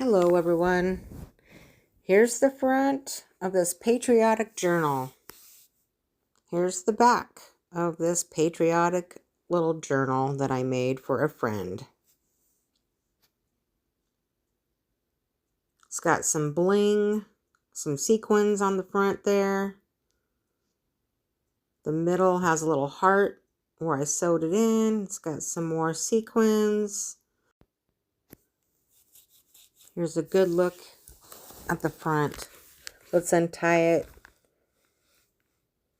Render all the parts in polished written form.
Hello everyone. Here's the front of this patriotic journal. Here's the back of this patriotic little journal that I made for a friend. It's got some bling, some sequins on the front there. The middle has a little heart where I sewed it in. It's got some more sequins. Here's a good look at the front. Let's untie it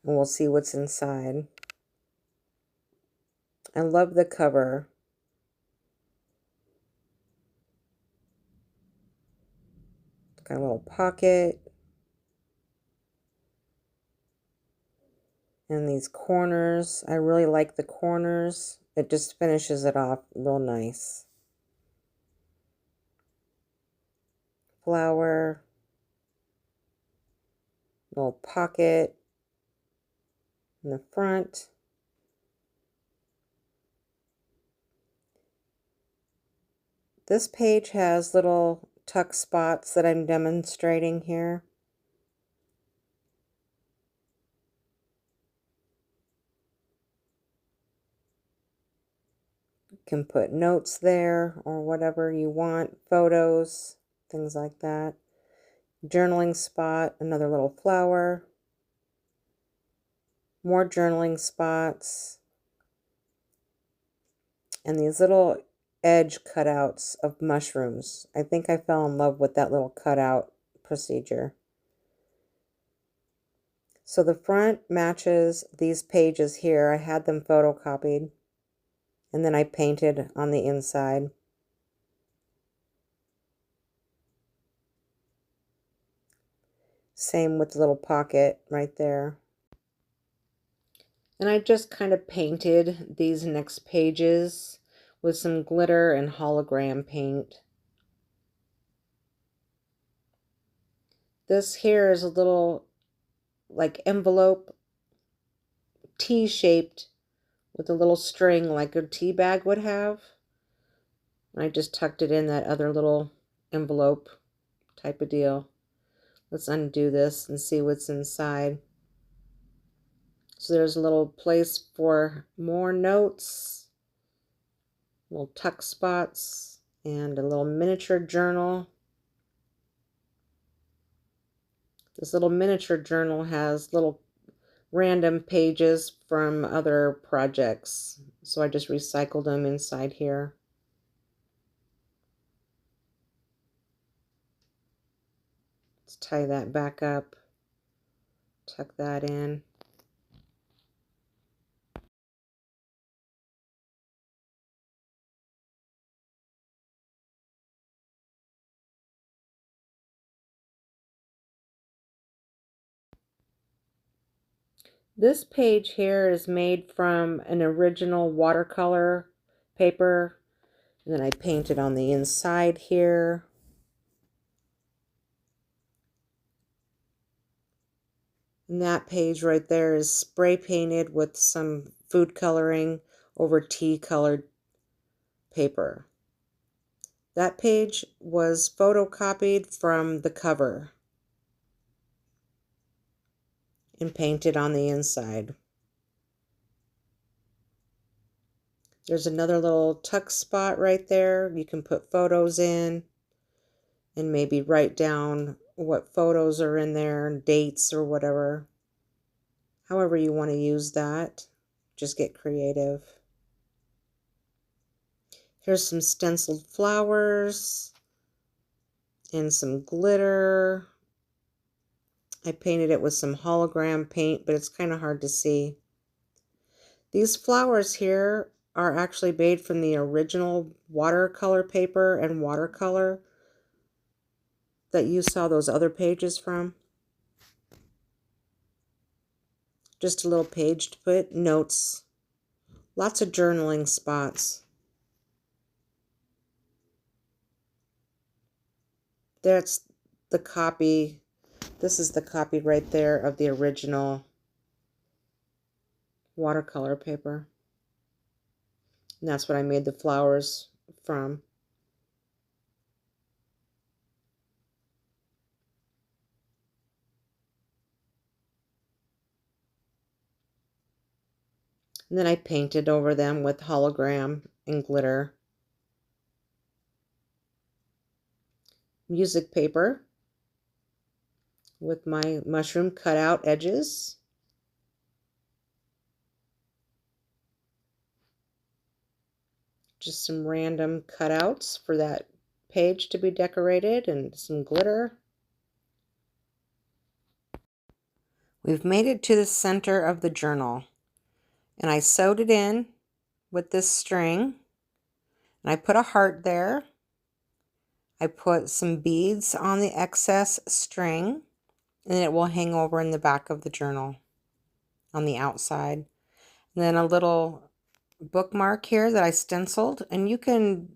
and we'll see what's inside. I love the cover. Got a little pocket. And these corners, I really like the corners. It just finishes it off real nice. Flower. Little pocket in the front. This page has little tuck spots that I'm demonstrating here. You can put notes there or whatever you want, photos, things like that. Journaling spot, another little flower. More journaling spots. And these little edge cutouts of mushrooms. I think I fell in love with that little cutout procedure. So the front matches these pages here. I had them photocopied and then I painted on the inside. Same with the little pocket right there. And I just kind of painted these next pages with some glitter and hologram paint. This here is a little like envelope, T-shaped, with a little string like a tea bag would have. And I just tucked it in that other little envelope type of deal. Let's undo this and see what's inside. So there's a little place for more notes, little tuck spots, and a little miniature journal. This little miniature journal has little random pages from other projects. So I just recycled them inside here. Let's tie that back up, tuck that in. This page here is made from an original watercolor paper, and then I painted on the inside here. And that page right there is spray painted with some food coloring over tea colored paper. That page was photocopied from the cover and painted on the inside. There's another little tuck spot right there. You can put photos in and maybe write down what photos are in there and dates or whatever. However you want to use that. Just get creative. Here's some stenciled flowers and some glitter. I painted it with some hologram paint, but it's kind of hard to see. These flowers here are actually made from the original watercolor paper and watercolor that you saw those other pages from. Just a little page to put notes. Lots of journaling spots. That's the copy. This is the copy right there of the original watercolor paper. And that's what I made the flowers from. And then I painted over them with hologram and glitter. Music paper with my mushroom cutout edges. Just some random cutouts for that page to be decorated and some glitter. We've made it to the center of the journal, and I sewed it in with this string, and I put a heart there. I put some beads on the excess string, and it will hang over in the back of the journal on the outside. And then a little bookmark here that I stenciled, and you can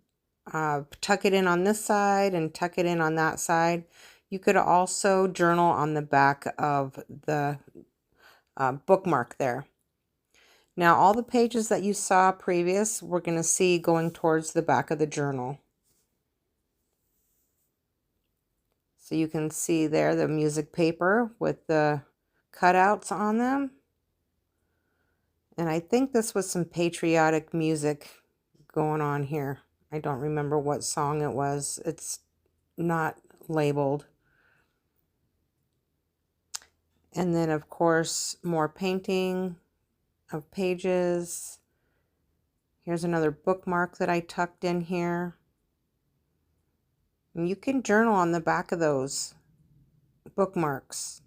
tuck it in on this side and tuck it in on that side. You could also journal on the back of the bookmark there. Now all the pages that you saw previous, we're going to see going towards the back of the journal. So you can see there the music paper with the cutouts on them. And I think this was some patriotic music going on here. I don't remember what song it was. It's not labeled. And then, of course, more painting of pages. Here's another bookmark that I tucked in here. And you can journal on the back of those bookmarks.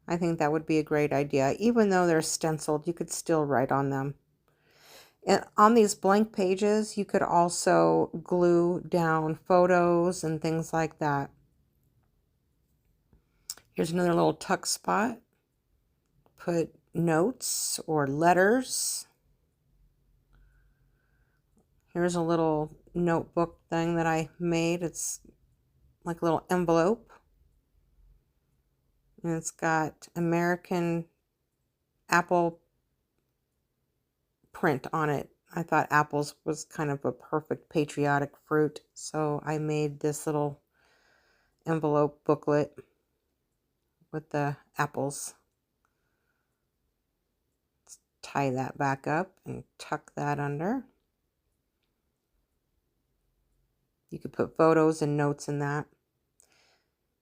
I think that would be a great idea. Even though they're stenciled, you could still write on them. And on these blank pages, you could also glue down photos and things like that. Here's another little tuck spot. Put notes or letters. Here's a little notebook thing that I made. It's like a little envelope. And it's got American apple print on it. I thought apples was kind of a perfect patriotic fruit, so I made this little envelope booklet with the apples. Let's tie that back up and tuck that under. You could put photos and notes in that.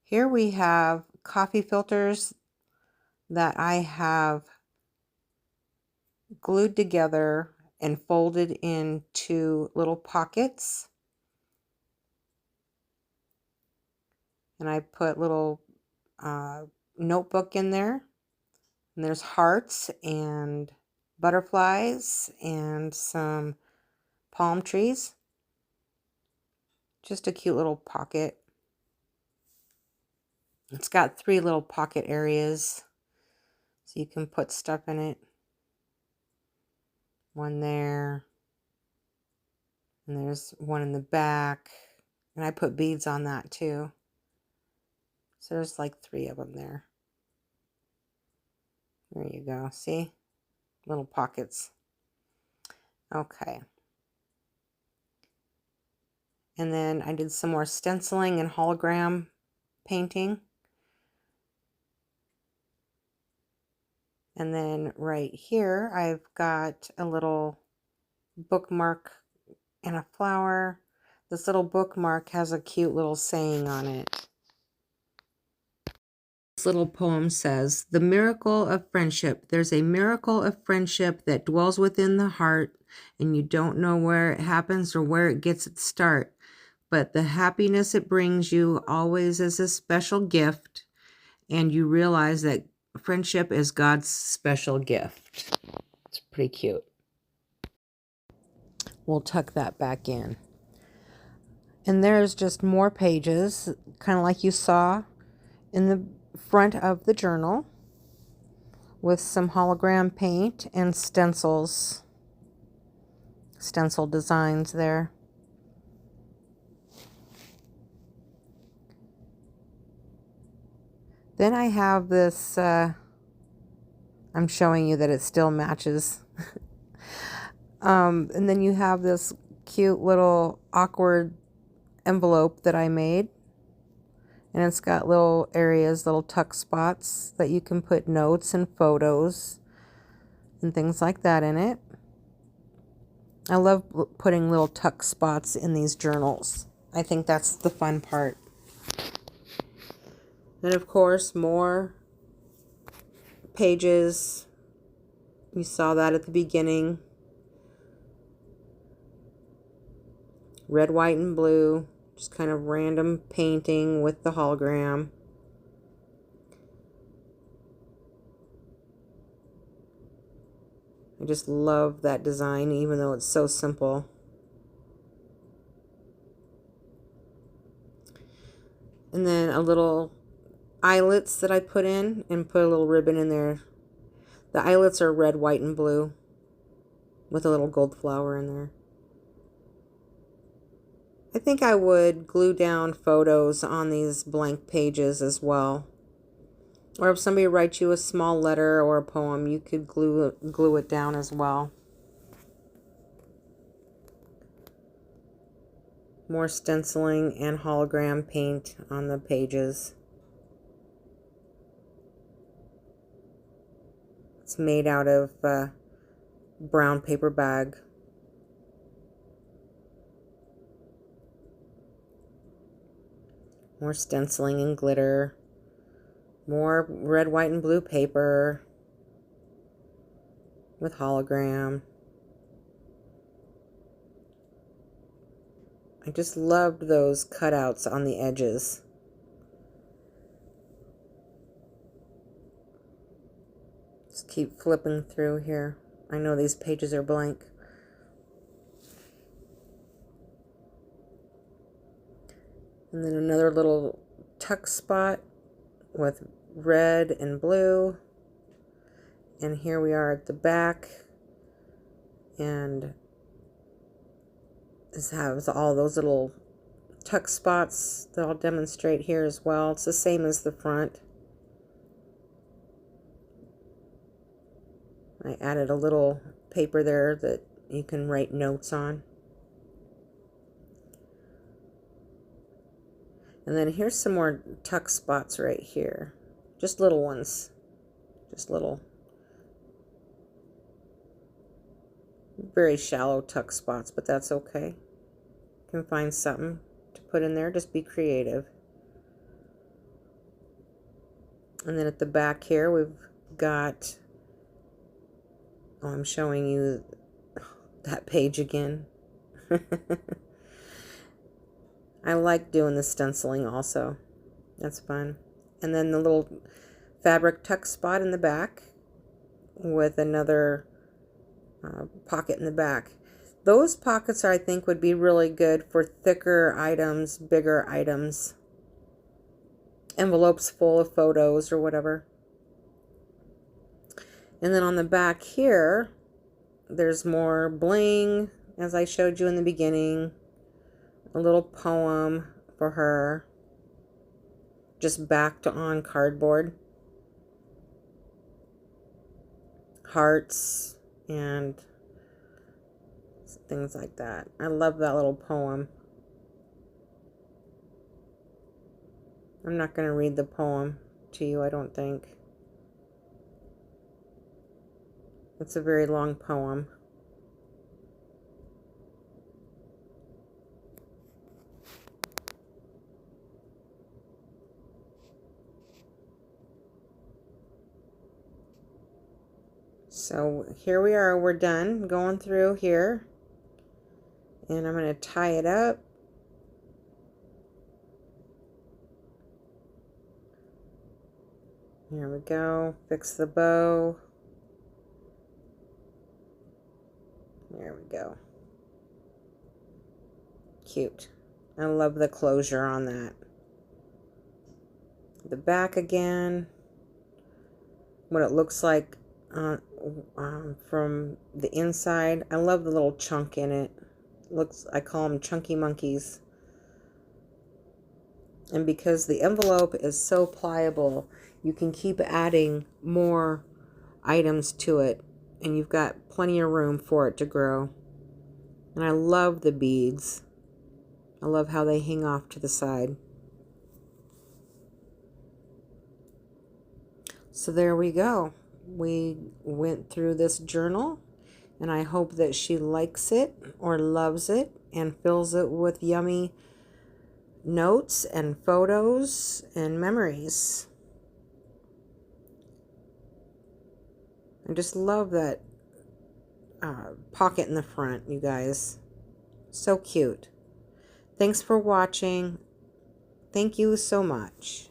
Here we have coffee filters that I have glued together and folded into little pockets. And I put little notebook in there. And there's hearts and butterflies and some palm trees. Just a cute little pocket. It's got 3 little pocket areas, so you can put stuff in it. One there, and there's one in the back, and I put beads on that too. So there's like 3 of them there. There you go, see? Little pockets. Okay. And then I did some more stenciling and hologram painting. And then right here, I've got a little bookmark and a flower. This little bookmark has a cute little saying on it. This little poem says, "The miracle of friendship. There's a miracle of friendship that dwells within the heart, and you don't know where it happens or where it gets its start. But the happiness it brings you always is a special gift, and you realize that friendship is God's special gift." It's pretty cute. We'll tuck that back in. And there's just more pages, kind of like you saw in the front of the journal, with some hologram paint and stencils, stencil designs there. Then I have this, I'm showing you that it still matches. And then you have this cute little awkward envelope that I made. And it's got little areas, little tuck spots that you can put notes and photos. and things like that in it. I love putting little tuck spots in these journals. I think that's the fun part. And of course, more pages. You saw that at the beginning. Red, white, and blue. Just kind of random painting with the hologram. I just love that design, even though it's so simple. And then a little eyelets that I put in, and put a little ribbon in there. The eyelets are red, white, and blue with a little gold flower in there. I think I would glue down photos on these blank pages as well. Or if somebody writes you a small letter or a poem, you could glue it down as well. More stenciling and hologram paint on the pages. It's made out of brown paper bag. More stenciling and glitter. More red, white, and blue paper with hologram. I just loved those cutouts on the edges. Just keep flipping through here. I know these pages are blank. And then another little tuck spot with red and blue. And here we are at the back. And this has all those little tuck spots that I'll demonstrate here as well. It's the same as the front. I added a little paper there that you can write notes on. And then here's some more tuck spots right here. Just little ones. Just little. Very shallow tuck spots, but that's okay. You can find something to put in there. Just be creative. And then at the back here, we've got... Oh, I'm showing you that page again. I like doing the stenciling also. That's fun. And then the little fabric tuck spot in the back with another pocket in the back. Those pockets I think would be really good for thicker items, bigger items, envelopes full of photos or whatever. And then on the back here, there's more bling, as I showed you in the beginning. A little poem for her, just backed on cardboard. Hearts and things like that. I love that little poem. I'm not going to read the poem to you, I don't think. It's a very long poem. So here we are, we're done going through here. And I'm going to tie it up. Here we go. Fix the bow. There we go. Cute. I love the closure on that. The back again. What it looks like from the inside. I love the little chunk in it. Looks, I call them chunky monkeys. And because the envelope is so pliable, you can keep adding more items to it, and you've got plenty of room for it to grow. And I love the beads. I love how they hang off to the side. So there we go. we went through this journal, and I hope that she likes it or loves it and fills it with yummy notes and photos and memories. I just love that pocket in the front, you guys. So cute. Thanks for watching. Thank you so much.